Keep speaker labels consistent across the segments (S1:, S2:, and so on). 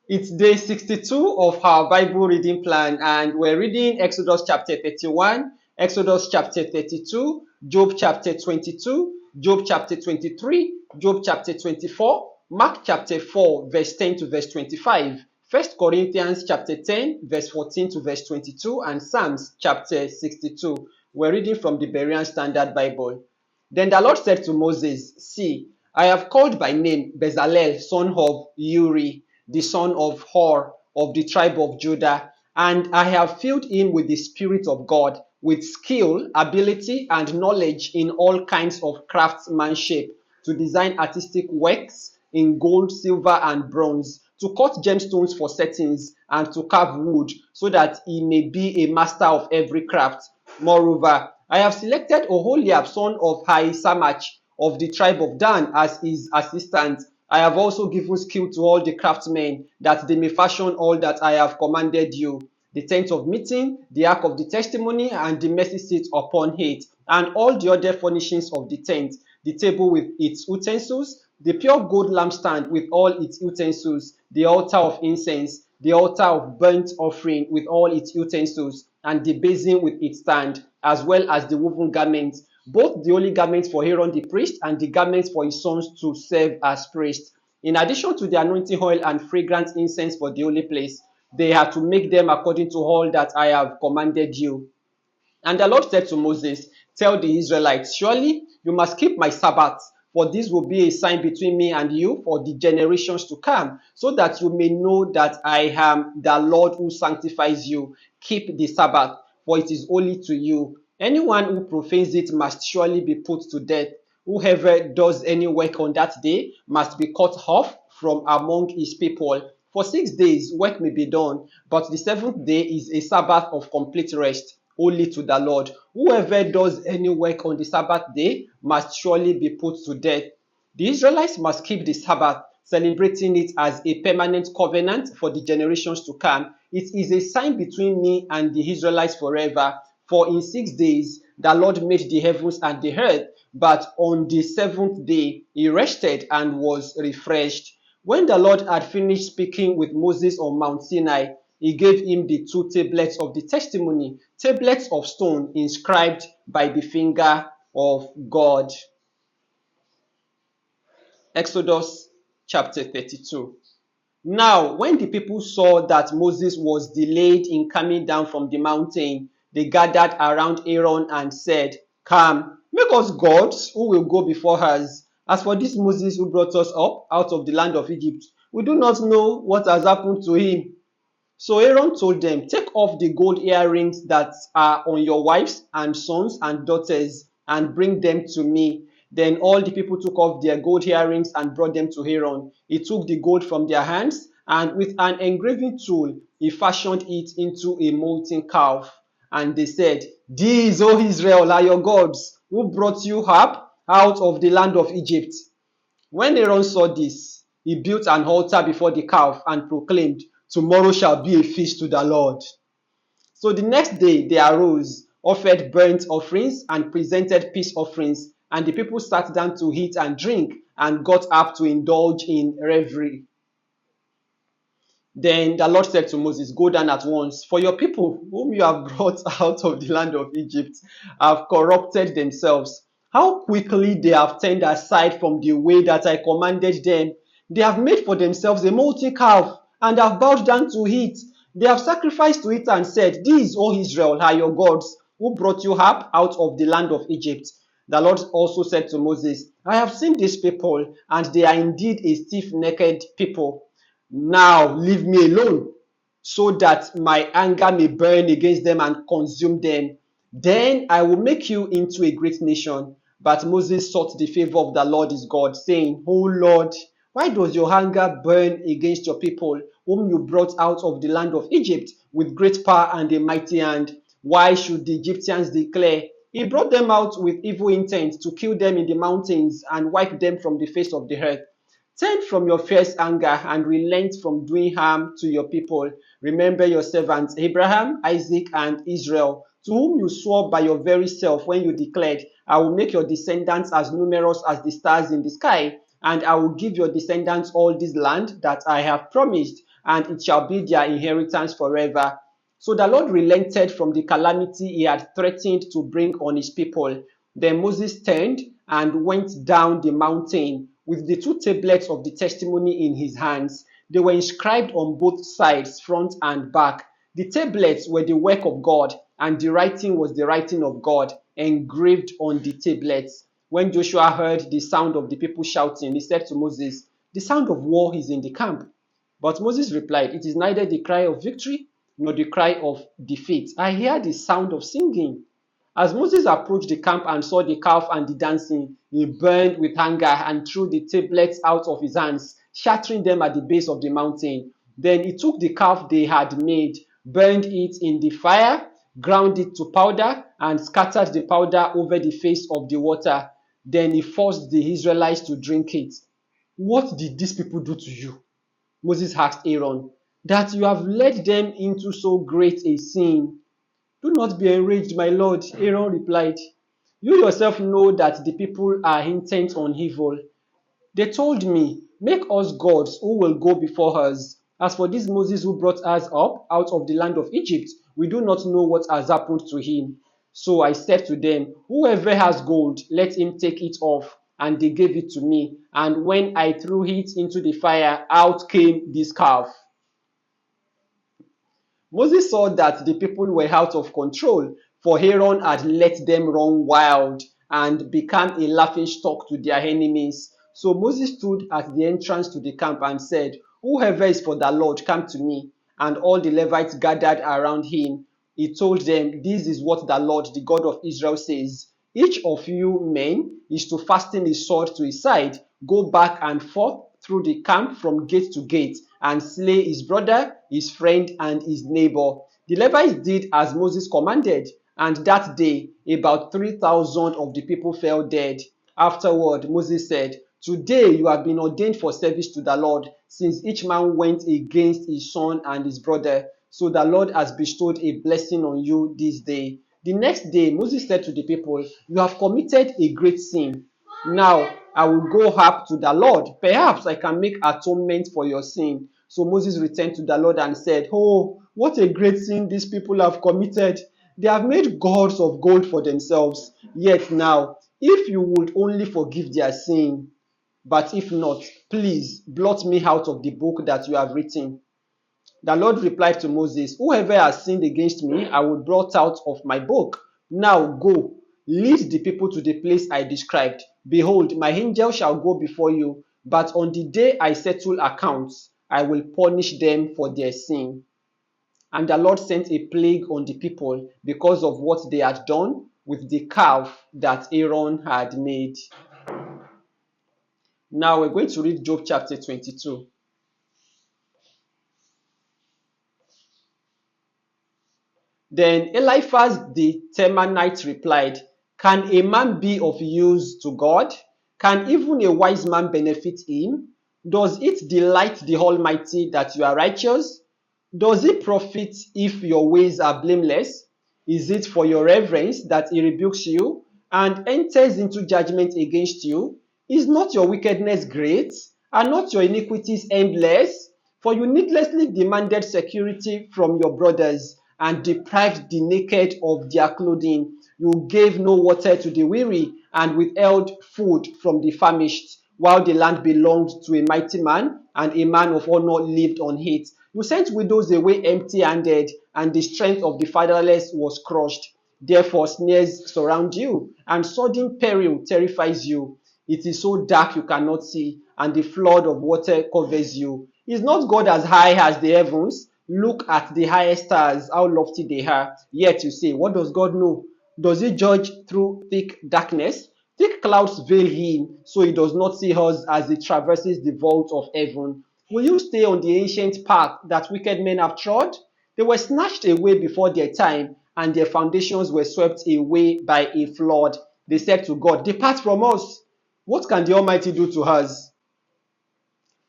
S1: It's day 62 of our Bible reading plan, and we're reading Exodus chapter 31, Exodus chapter 32, Job chapter 22, Job chapter 23, Job chapter 24, Mark chapter 4, verse 10 to verse 25, 1 Corinthians chapter 10, verse 14 to verse 22, and Psalms chapter 62. We're reading from the Berean Standard Bible. Then the Lord said to Moses, See, I have called by name Bezalel, son of Uri, the son of Hor, of the tribe of Judah, and I have filled him with the Spirit of God, with skill, ability, and knowledge in all kinds of craftsmanship, to design artistic works in gold, silver, and bronze, to cut gemstones for settings, and to carve wood, so that he may be a master of every craft. Moreover, I have selected Oholiab, son of Ahisamach, of the tribe of Dan, as his assistant. I have also given skill to all the craftsmen, that they may fashion all that I have commanded you: the tent of meeting, the ark of the testimony, and the mercy seat upon it, and all the other furnishings of the tent, the table with its utensils, the pure gold lampstand with all its utensils, the altar of incense, the altar of burnt offering with all its utensils, and the basin with its stand, as well as the woven garments, both the holy garments for Aaron the priest and the garments for his sons to serve as priests. In addition to the anointing oil and fragrant incense for the holy place, they had to make them according to all that I have commanded you. And the Lord said to Moses, Tell the Israelites, surely you must keep my Sabbath, for this will be a sign between me and you for the generations to come, so that you may know that I am the Lord who sanctifies you. Keep the Sabbath, for it is holy to you. Anyone who profanes it must surely be put to death. Whoever does any work on that day must be cut off from among his people. For 6 days work may be done, but the seventh day is a Sabbath of complete rest, holy to the Lord. Whoever does any work on the Sabbath day must surely be put to death. The Israelites must keep the Sabbath, celebrating it as a permanent covenant for the generations to come. It is a sign between me and the Israelites forever. For in 6 days the Lord made the heavens and the earth, but on the seventh day he rested and was refreshed. When the Lord had finished speaking with Moses on Mount Sinai, he gave him the two tablets of the testimony, tablets of stone inscribed by the finger of God. Exodus chapter 32. Now, when the people saw that Moses was delayed in coming down from the mountain, they gathered around Aaron and said, Come, make us gods who will go before us. As for this Moses who brought us up out of the land of Egypt, we do not know what has happened to him. So Aaron told them, Take off the gold earrings that are on your wives and sons and daughters, and bring them to me. Then all the people took off their gold earrings and brought them to Aaron. He took the gold from their hands, and with an engraving tool, he fashioned it into a molten calf. And they said, These, O Israel, are your gods, who brought you up out of the land of Egypt. When Aaron saw this, he built an altar before the calf and proclaimed, Tomorrow shall be a feast to the Lord. So the next day they arose, offered burnt offerings, and presented peace offerings. And the people sat down to eat and drink, and got up to indulge in revelry. Then the Lord said to Moses, Go down at once, for your people, whom you have brought out of the land of Egypt, have corrupted themselves. How quickly they have turned aside from the way that I commanded them. They have made for themselves a molten calf, and have bowed down to it. They have sacrificed to it and said, These, O Israel, are your gods, who brought you up out of the land of Egypt. The Lord also said to Moses, I have seen these people, and they are indeed a stiff-necked people. Now leave me alone, so that my anger may burn against them and consume them. Then I will make you into a great nation. But Moses sought the favor of the Lord his God, saying, O Lord, why does your anger burn against your people, whom you brought out of the land of Egypt with great power and a mighty hand? Why should the Egyptians declare, He brought them out with evil intent to kill them in the mountains and wipe them from the face of the earth? Turn from your fierce anger and relent from doing harm to your people. Remember your servants Abraham, Isaac, and Israel, to whom you swore by your very self when you declared, I will make your descendants as numerous as the stars in the sky, and I will give your descendants all this land that I have promised. and it shall be their inheritance forever. So the Lord relented from the calamity he had threatened to bring on his people. Then Moses turned and went down the mountain with the two tablets of the testimony in his hands. They were inscribed on both sides, front and back. The tablets were the work of God, and the writing was the writing of God, engraved on the tablets. When Joshua heard the sound of the people shouting, he said to Moses, "The sound of war is in the camp." But Moses replied, "It is neither the cry of victory nor the cry of defeat. I hear the sound of singing." As Moses approached the camp and saw the calf and the dancing, he burned with anger and threw the tablets out of his hands, shattering them at the base of the mountain. Then he took the calf they had made, burned it in the fire, ground it to powder, and scattered the powder over the face of the water. Then he forced the Israelites to drink it. "What did these people do to you?" Moses asked Aaron, "that you have led them into so great a sin?" "Do not be enraged, my lord," Aaron replied. "You yourself know that the people are intent on evil. They told me, 'Make us gods who will go before us.' As for this Moses who brought us up out of the land of Egypt, we do not know what has happened to him." So I said to them, "Whoever has gold, let him take it off." And they gave it to me. And when I threw it into the fire, out came this calf. Moses saw that the people were out of control, for Aaron had let them run wild and become a laughingstock to their enemies. So Moses stood at the entrance to the camp and said, "Whoever is for the Lord, come to me." And all the Levites gathered around him. He told them, "This is what the Lord, the God of Israel, says. Each of you men is to fasten his sword to his side, go back and forth through the camp from gate to gate, and slay his brother, his friend, and his neighbor." The Levites did as Moses commanded, and that day about 3,000 of the people fell dead. Afterward, Moses said, "Today you have been ordained for service to the Lord, since each man went against his son and his brother. So the Lord has bestowed a blessing on you this day." The next day, Moses said to the people, "You have committed a great sin. Now I will go up to the Lord. Perhaps I can make atonement for your sin." So Moses returned to the Lord and said, "Oh, what a great sin these people have committed. They have made gods of gold for themselves. Yet now, if you would only forgive their sin, but if not, please blot me out of the book that you have written." The Lord replied to Moses, "Whoever has sinned against me, I will blot out of my book. Now go, lead the people to the place I described. Behold, my angel shall go before you, but on the day I settle accounts, I will punish them for their sin." And the Lord sent a plague on the people because of what they had done with the calf that Aaron had made. Now we're going to read Job chapter 22. Then Eliphaz the Temanite replied, "Can a man be of use to God? Can even a wise man benefit him? Does it delight the Almighty that you are righteous? Does it profit if your ways are blameless? Is it for your reverence that he rebukes you and enters into judgment against you? Is not your wickedness great? Are not your iniquities endless? For you needlessly demanded security from your brothers and deprived the naked of their clothing. You gave no water to the weary and withheld food from the famished, while the land belonged to a mighty man, and a man of honor lived on it. You sent widows away empty-handed, and the strength of the fatherless was crushed. Therefore snares surround you, and sudden peril terrifies you. It is so dark you cannot see, and the flood of water covers you. Is not God as high as the heavens? Look at the highest stars, how lofty they are. Yet you say, what does God know? Does he judge through thick darkness? Thick clouds veil him, so he does not see us as he traverses the vault of heaven. Will you stay on the ancient path that wicked men have trod? They were snatched away before their time, and their foundations were swept away by a flood. They said to God, "Depart from us. What can the Almighty do to us?"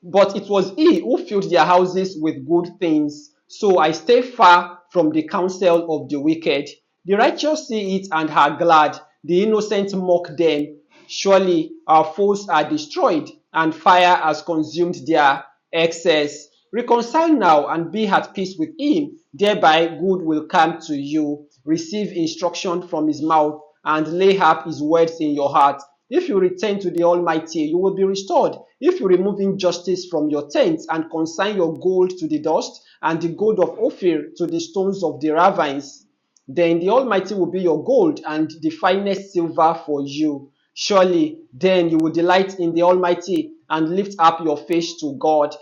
S1: But it was he who filled their houses with good things. So I stay far from the counsel of the wicked. The righteous see it and are glad. The innocent mock them. Surely our foes are destroyed, and fire has consumed their excess. Reconcile now and be at peace with him. Thereby good will come to you. Receive instruction from his mouth and lay up his words in your heart. If you return to the Almighty, you will be restored. If you remove injustice from your tents and consign your gold to the dust and the gold of Ophir to the stones of the ravines, then the Almighty will be your gold and the finest silver for you. Surely then you will delight in the Almighty and lift up your face to God.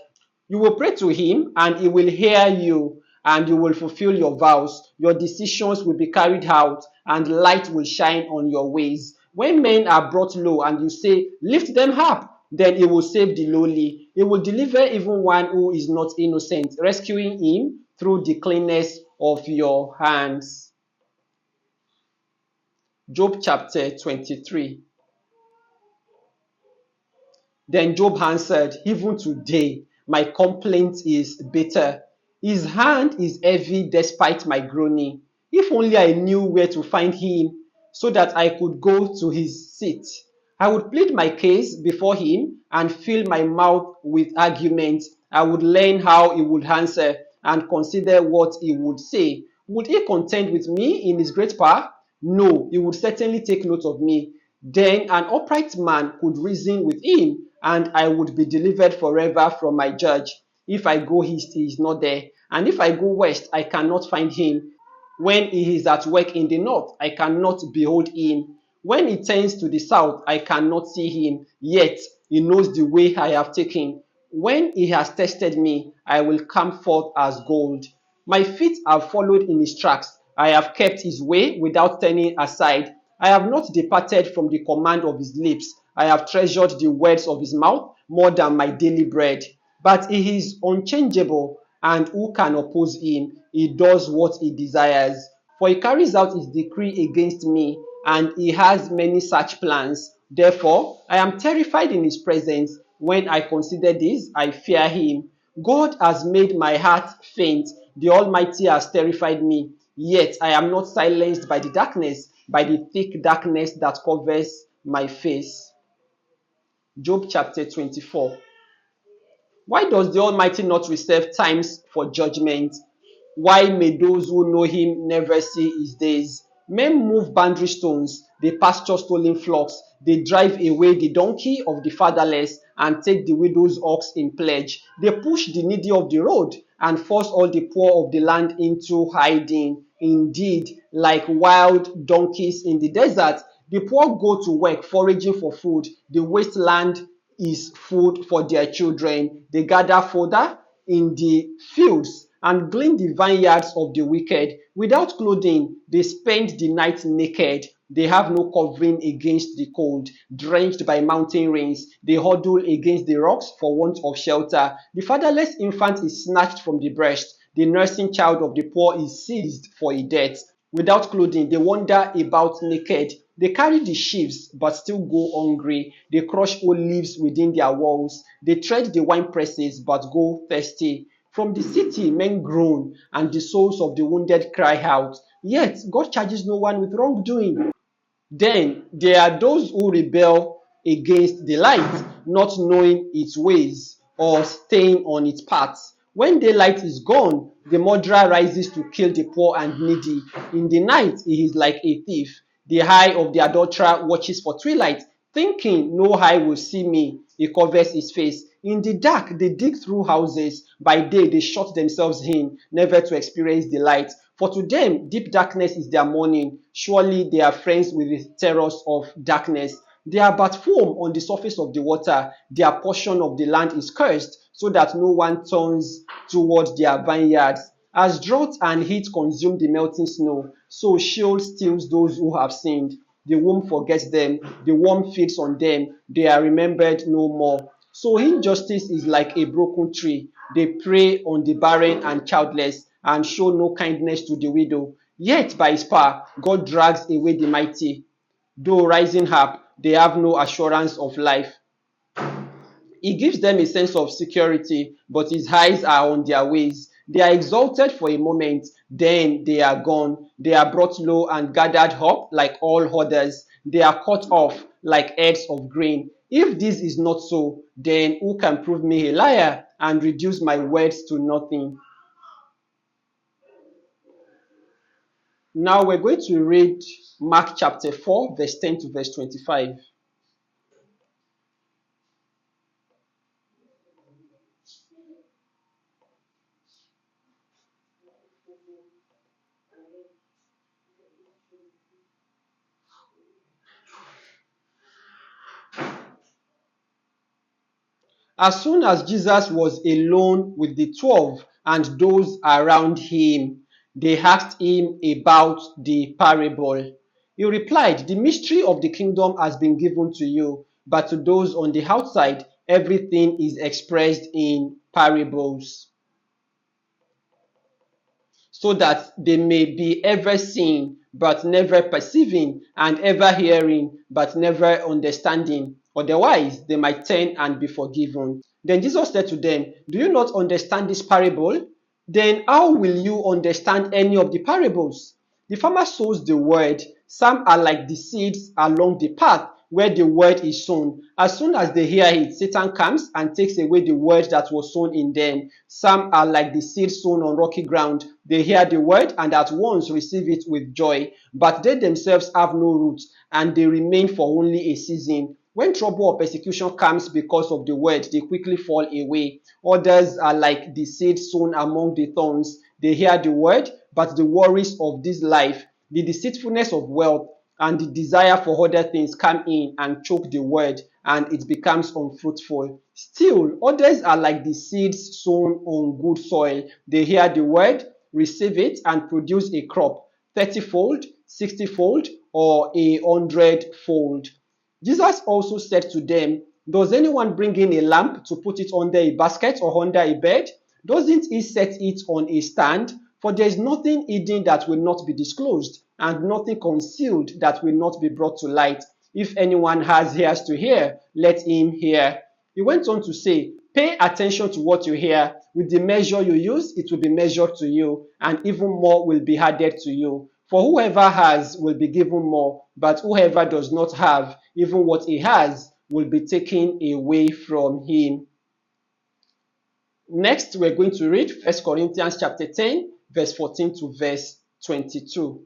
S1: You will pray to him and he will hear you and you will fulfill your vows. Your decisions will be carried out and light will shine on your ways. When men are brought low and you say, lift them up, then he will save the lowly. He will deliver even one who is not innocent, rescuing him through the cleanness of your hands. Job chapter 23. Then Job answered, even today, my complaint is bitter. His hand is heavy despite my groaning. If only I knew where to find him so that I could go to his seat. I would plead my case before him and fill my mouth with arguments. I would learn how he would answer and consider what he would say. Would he contend with me in his great power? No, he would certainly take note of me. Then an upright man could reason with him, and I would be delivered forever from my judge. If I go east, he is not there, and if I go west, I cannot find him. When he is at work in the north, I cannot behold him. When he turns to the south, I cannot see him. Yet he knows the way I have taken. When he has tested me, I will come forth as gold. My feet have followed in his tracks. I have kept his way without turning aside. I have not departed from the command of his lips. I have treasured the words of his mouth more than my daily bread. But he is unchangeable, and who can oppose him? He does what he desires. For he carries out his decree against me, and he has many such plans. Therefore, I am terrified in his presence. When I consider this, I fear him. God has made my heart faint. The Almighty has terrified me. Yet I am not silenced by the darkness, by the thick darkness that covers my face. Job chapter 24. Why does the Almighty not reserve times for judgment? Why may those who know him never see his days? Men move boundary stones, they pasture stolen flocks, they drive away the donkey of the fatherless and take the widow's ox in pledge. They push the needy off the road and force all the poor of the land into hiding. Indeed, like wild donkeys in the desert, the poor go to work foraging for food. The wasteland is food for their children. They gather fodder in the fields and glean the vineyards of the wicked. Without clothing, they spend the night naked. They have no covering against the cold. Drenched by mountain rains, they huddle against the rocks for want of shelter. The fatherless infant is snatched from the breast. The nursing child of the poor is seized for a death. Without clothing, they wander about naked. They carry the sheaves, but still go hungry. They crush olives within their walls. They tread the wine presses, but go thirsty. From the city, men groan, and the souls of the wounded cry out. Yet, God charges no one with wrongdoing. Then there are those who rebel against the light, not knowing its ways or staying on its paths. When daylight is gone, the murderer rises to kill the poor and needy. In the night, he is like a thief. The eye of the adulterer watches for twilight, thinking no eye will see me. He covers his face. In the dark, they dig through houses. By day, they shut themselves in, never to experience the light. For to them, deep darkness is their morning. Surely they are friends with the terrors of darkness. They are but foam on the surface of the water. Their portion of the land is cursed, so that no one turns toward their vineyards. As drought and heat consume the melting snow, so Sheol steals those who have sinned. The womb forgets them, the worm feeds on them, they are remembered no more. So injustice is like a broken tree. They prey on the barren and childless, and show no kindness to the widow. Yet by his power, God drags away the mighty. Though rising up, they have no assurance of life. He gives them a sense of security, but his eyes are on their ways. They are exalted for a moment, then they are gone. They are brought low and gathered up like all others. They are cut off like heads of grain. If this is not so, then who can prove me a liar and reduce my words to nothing. Now we're going to read Mark chapter 4, verse 10 to verse 25. As soon as Jesus was alone with the 12 and those around him, they asked him about the parable. He replied, "The mystery of the kingdom has been given to you, but to those on the outside, everything is expressed in parables, so that they may be ever seeing, but never perceiving, and ever hearing, but never understanding. Otherwise, they might turn and be forgiven." Then Jesus said to them, "Do you not understand this parable? Then how will you understand any of the parables? The farmer sows the word. Some are like the seeds along the path where the word is sown. As soon as they hear it, Satan comes and takes away the word that was sown in them. Some are like the seeds sown on rocky ground. They hear the word and at once receive it with joy, but they themselves have no roots, and they remain for only a season. When trouble or persecution comes because of the word, they quickly fall away. Others are like the seed sown among the thorns. They hear the word, but the worries of this life, the deceitfulness of wealth, and the desire for other things come in and choke the word, and it becomes unfruitful. Still, others are like the seeds sown on good soil. They hear the word, receive it, and produce a crop, 30-fold, 60-fold, or 100-fold. Jesus also said to them, "Does anyone bring in a lamp to put it under a basket or under a bed? Doesn't he set it on a stand? For there is nothing hidden that will not be disclosed, and nothing concealed that will not be brought to light. If anyone has ears to hear, let him hear." He went on to say, "Pay attention to what you hear. With the measure you use, it will be measured to you, and even more will be added to you. For whoever has will be given more, but whoever does not have, even what he has, will be taken away from him." Next, we're going to read 1 Corinthians chapter 10, verse 14 to verse 22.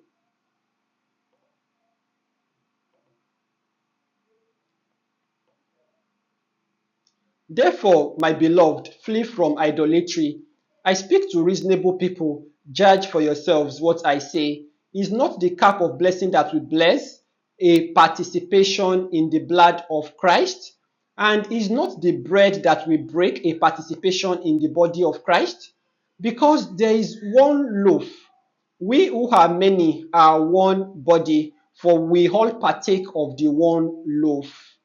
S1: "Therefore, my beloved, flee from idolatry. I speak to reasonable people. Judge for yourselves what I say. Is not the cup of blessing that we bless a participation in the blood of Christ? And is not the bread that we break a participation in the body of Christ? Because there is one loaf. We who are many are one body, for we all partake of the one loaf.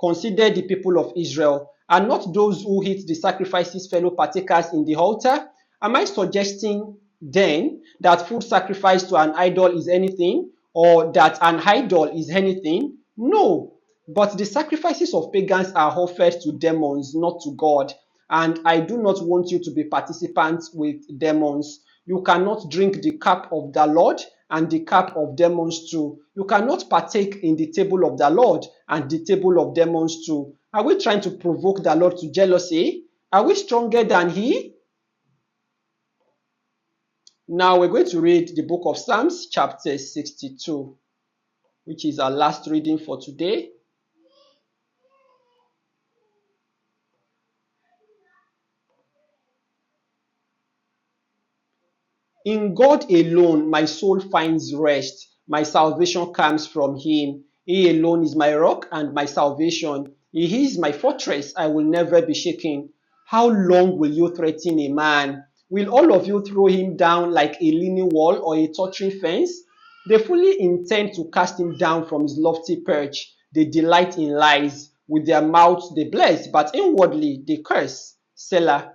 S1: Consider the people of Israel. Are not those who eat the sacrifices fellow partakers in the altar? Am I suggesting then that food sacrificed to an idol is anything, or that an idol is anything? No, but the sacrifices of pagans are offered to demons, not to God. And I do not want you to be participants with demons. You cannot drink the cup of the Lord and the cup of demons too. You cannot partake in the table of the Lord and the table of demons too. Are we trying to provoke the Lord to jealousy? Are we stronger than he? Now we're going to read the book of Psalms, chapter 62, which is our last reading for today. "In God alone my soul finds rest. My salvation comes from him. He alone is my rock and my salvation. He is my fortress. I will never be shaken. How long will you threaten a man? Will all of you throw him down like a leaning wall or a tottering fence? They fully intend to cast him down from his lofty perch. They delight in lies. With their mouths they bless, but inwardly they curse. Selah.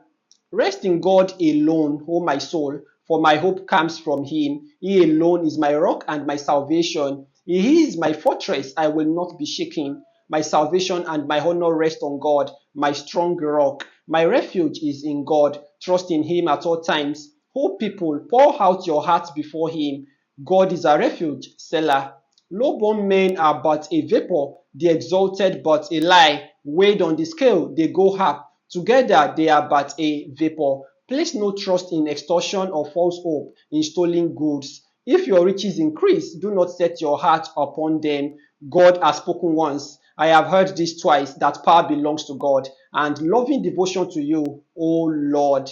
S1: Rest in God alone, O my soul, for my hope comes from him. He alone is my rock and my salvation. He is my fortress, I will not be shaken. My salvation and my honor rest on God, my strong rock. My refuge is in God. Trust in him at all times. O people, pour out your hearts before him. God is our refuge. Selah. Low-born men are but a vapor, the exalted but a lie. Weighed on the scale, they go up. Together they are but a vapor. Place no trust in extortion or false hope in stolen goods. If your riches increase, do not set your heart upon them. God has spoken once. I have heard this twice, that power belongs to God, and loving devotion to you, O Lord.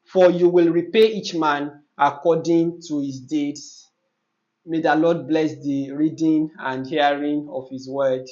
S1: For you will repay each man according to his deeds. May the Lord bless the reading and hearing of his word.